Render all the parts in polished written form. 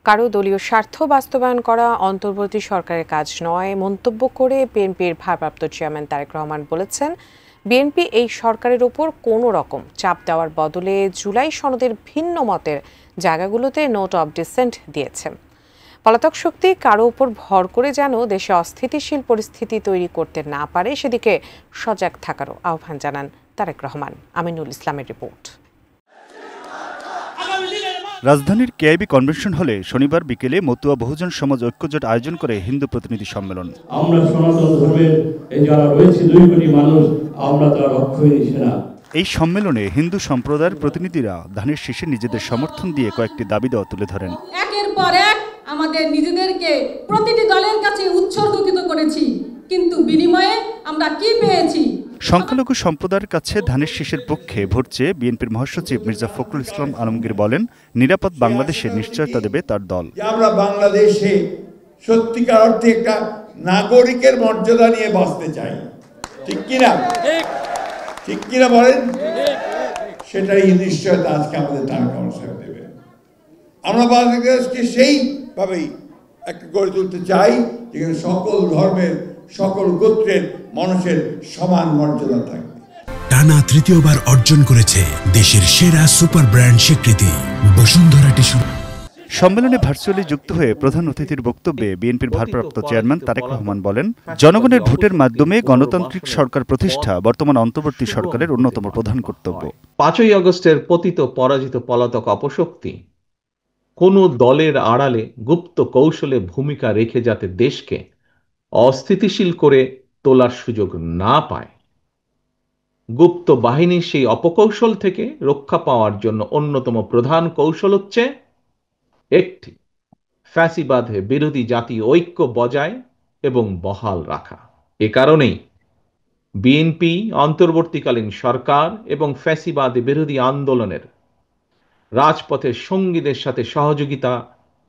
কারো দলীয় স্বার্থ বাস্তবায়ন করা অন্তর্বর্তী সরকারের কাজ নয় মন্তব্য করে বিএনপির ভারপ্রাপ্ত চেয়ারম্যান তারেক রহমান বলেছেন, বিএনপি এই সরকারের উপর কোনো রকম চাপ দেওয়ার বদলে জুলাই সনদের ভিন্ন মতের জায়গাগুলোতে নোট অব ডিসেন্ট দিয়েছে। পলাতক শক্তি কারো উপর ভর করে যেন দেশে অস্থিতিশীল পরিস্থিতি তৈরি করতে না পারে সেদিকে সজাগ থাকারও আহ্বান জানান তারেক রহমান। আমিনুল ইসলামের রিপোর্ট। রাজধানীর কেআইবি কনভেনশন হলে শনিবার বিকেলে মতুয়া বহুজন সমাজ ঐক্যজোট আয়োজন করে হিন্দু প্রতিনিধি সম্মেলন। আমরা সনাতন ধর্মের যারা রয়েছে 2 কোটি মানুষ, আমরা তার রক্ষণী সেনা। এই সম্মেলনে হিন্দু সম্প্রদায়ের প্রতিনিধিরা ধানের শীষে নিজেদের সমর্থন দিয়ে কয়েকটি দাবি দেওয়া তুলে ধরেন। একের পর এক আমাদের নিজেদেরকে প্রতিটি দলের কাছে উৎসর্গকৃত করেছি, কিন্তু বিনিময়ে আমরা কি পেয়েছি? সংখ্যালঘু সম্প্রদায়ের কাছে ধানের শীষের পক্ষে ভোট চেয়ে বিএনপির মহাসচিব মির্জা ফখরুল ইসলাম আলমগীর বলেন, নিরাপদ বাংলাদেশে নিশ্চয়তা দেবে তার দল। আমরা বাংলাদেশে সত্যিকার অর্থে একটা নাগরিকের মর্যাদা নিয়ে বাঁচতে চাই, ঠিক কিনা? ঠিক কিনা বলেন? সেটাই নিশ্চয়তা আজকে আমাদের তারেক রহমান সাহেব দেবে। আমরা বাংলাদেশকে সেইভাবেই একটা গড়ে তুলতে চাই যেখানে সকল ধর্মের, সকল গোত্রের মানুষের সমান মর্যাদা থাকবে। টানা তৃতীয়বার অর্জন করেছে দেশের সেরা সুপার ব্র্যান্ড স্বীকৃতি বসুন্ধরা টিস্যু। সম্মেলনে ভার্চুয়ালি যুক্ত হয়ে প্রধান অতিথির বক্তব্যে বিএনপির ভারপ্রাপ্ত চেয়ারম্যান তারেক রহমান বলেন, জনগণের ভোটের মাধ্যমে গণতান্ত্রিক সরকার প্রতিষ্ঠা বর্তমান অন্তর্বর্তী সরকারের অন্যতম প্রধান কর্তব্য। 5ই আগস্টের পতিত পরাজিত পলাতক অপশক্তি কোন দলের আড়ালে গুপ্ত কৌশলে ভূমিকা রেখে যাতে দেশকে অস্থিতিশীল করে তোলার সুযোগ না পায়, গুপ্ত বাহিনীর সেই অপকৌশল থেকে রক্ষা পাওয়ার জন্য অন্যতম প্রধান কৌশল হচ্ছে একটি, ফ্যাসিবাদ বিরোধী জাতীয় ঐক্য বজায় এবং বহাল রাখা। এ কারণেই বিএনপি অন্তর্বর্তীকালীন সরকার এবং ফ্যাসিবাদ বিরোধী আন্দোলনের রাজপথের সঙ্গীদের সাথে সহযোগিতা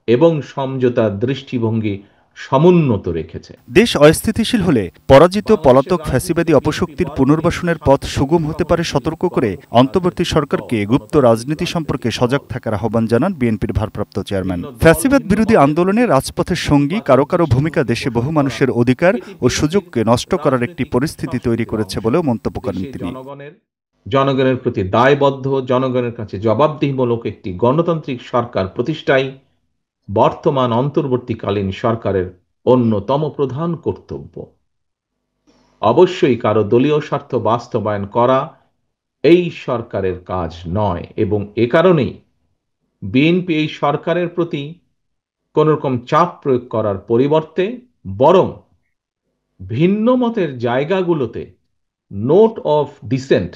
এবং সমঝোতার দৃষ্টিভঙ্গি সমুন্নত রেখেছে। দেশ অস্থিতিশীল হলে পরাজিত পলাতক ফ্যাসিবাদী অপশক্তির পুনর্বাসনের পথ সুগম হতে পারে সতর্ক করে অন্তর্বর্তী সরকারকে গুপ্ত রাজনীতি সম্পর্কে সজাগ থাকার আহ্বান জানান বিএনপির ভারপ্রাপ্ত চেয়ারম্যান। ফ্যাসিবাদ বিরোধী আন্দোলনে রাজপথের সঙ্গী কারো কারো ভূমিকা দেশে বহু মানুষের অধিকার ও সুযোগকে নষ্ট করার একটি পরিস্থিতি তৈরি করেছে বলেও মন্তব্য করেন তিনি। জনগণের প্রতি দায়বদ্ধ, জনগণের কাছে জবাবদিহিমূলক একটি গণতান্ত্রিক সরকার প্রতিষ্ঠাই বর্তমান অন্তর্বর্তীকালীন সরকারের অন্যতম প্রধান কর্তব্য। অবশ্যই কারো দলীয় স্বার্থ বাস্তবায়ন করা এই সরকারের কাজ নয় এবং এ কারণেই বিএনপি এই সরকারের প্রতি কোন রকম চাপ প্রয়োগ করার পরিবর্তে বরং ভিন্ন মতের জায়গাগুলোতে নোট অফ ডিসেন্ট,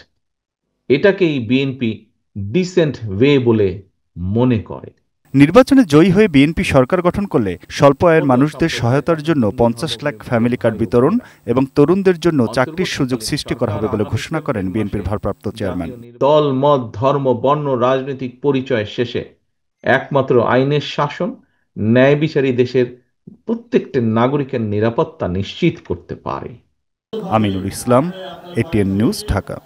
এটাকেই বিএনপি ডিসেন্ট ওয়ে বলে মনে করে। নির্বাচনে জয়ী হয়ে বিএনপি সরকার গঠন করলে স্বল্প আয়ের মানুষদের সহায়তার জন্য 50 লাখ ফ্যামিলি কার্ড বিতরণ এবং তরুণদের জন্য চাকরির সুযোগ সৃষ্টি করা হবে বলে ঘোষণা করেন বিএনপির ভারপ্রাপ্ত চেয়ারম্যান। দল, মত, ধর্ম, বর্ণ, রাজনৈতিক পরিচয় শেষে একমাত্র আইনের শাসন, ন্যায় বিচারী দেশের প্রত্যেকটা নাগরিকের নিরাপত্তা নিশ্চিত করতে পারে। Aminul Islam, ATN news, Dhaka.